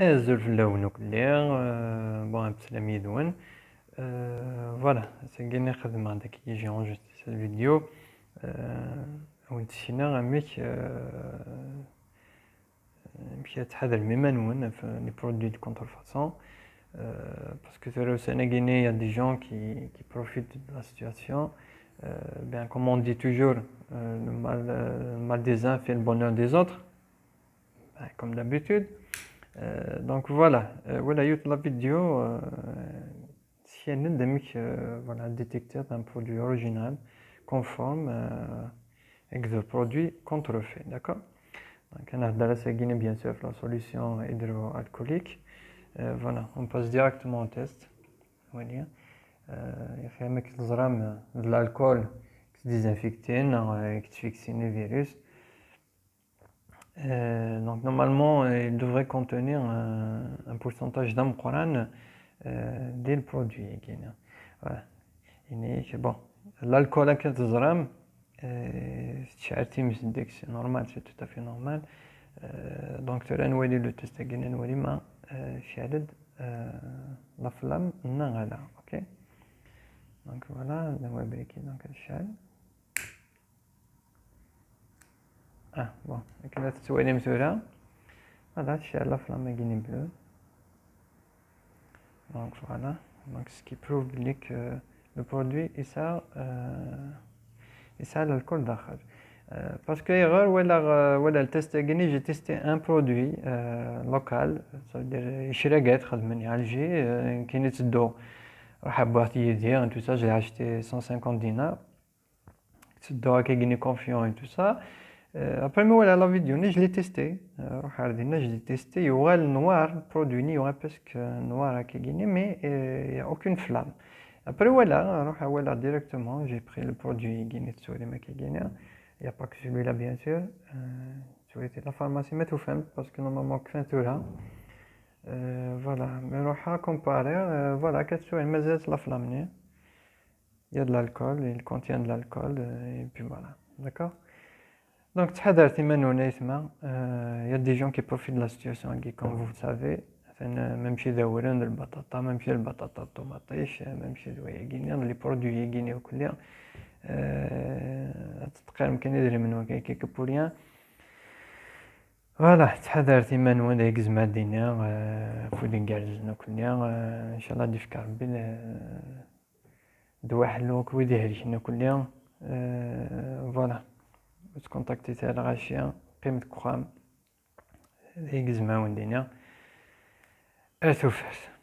azul fell-awen ukli, bon bslam yid-wen. Voilà, c'est خدمة هذاك يجي enregistrer cette vidéo. وانت شينا غاميك مشي تحضر ميمانون في لي برودوي دو كونتrefaçon, parce que au Sénégal il y a des gens qui profitent de la situation. Bien comme on dit toujours, le mal des uns fait le bonheur des autres, comme d'habitude. Donc voilà, voilà la vidéo. Si elle est voilà, détecteur d'un produit original conforme avec le produit contrefait, d'accord? Donc on a bien sûr la solution hydroalcoolique. Voilà, on passe directement au test. Voilà. Il y a de l'alcool qui désinfecte, qui fixe les virus. Donc normalement, il devrait contenir un pourcentage d'amprane dès le produit. Voilà. Bon, l'alcool à 4 grammes, c'est normal, c'est tout à fait normal. Donc tu as le test la flamme, ok. Donc voilà, on va vérifier donc bon, كده تسوي مسؤولة. Voilà, la flamme est bleue. Donc voilà, donc ce qui prouve que le produit est ça l'alcool d'achar. Parce que erreur, voilà le test j'ai testé un produit local, ça veut dire Chiraguet, خدمني Alger, qui n'est d'eau. Tout ça, j'ai acheté 150 dinars. C'est d'eau qui est confiant et tout ça. Après moi la vidéo, je l'ai testé. Je l'ai testé. Il y aura le noir, le produit, il y aura presque noir qui est mais il n'y a aucune flamme. Après voilà, directement, j'ai pris le produit qui est sur les maquillés. Il n'y a pas que celui-là bien sûr. Sur la pharmacie, mais tout fait parce que normalement que tout là. Voilà, mais on va comparer. Voilà, qu'est-ce que c'est la flamme? Il y a de l'alcool, il contient de l'alcool et puis voilà, d'accord? Donc, il y a des gens qui profitent de la situation, comme vous le savez. Même chez les ouvriers de batata, même chez les batata tomate, même chez les produits guinéens au client. Quelques pourriens. Voilà, تحذر ثمن وين يجزم الدنيا فودين جالس ناكلنا إن شاء الله ديفكار بين دوا حلوك ويدهرش ناكلنا. Voilà. Vous contactez la الغاشية قيمة كخام يجزم وين الدنيا أثوفر.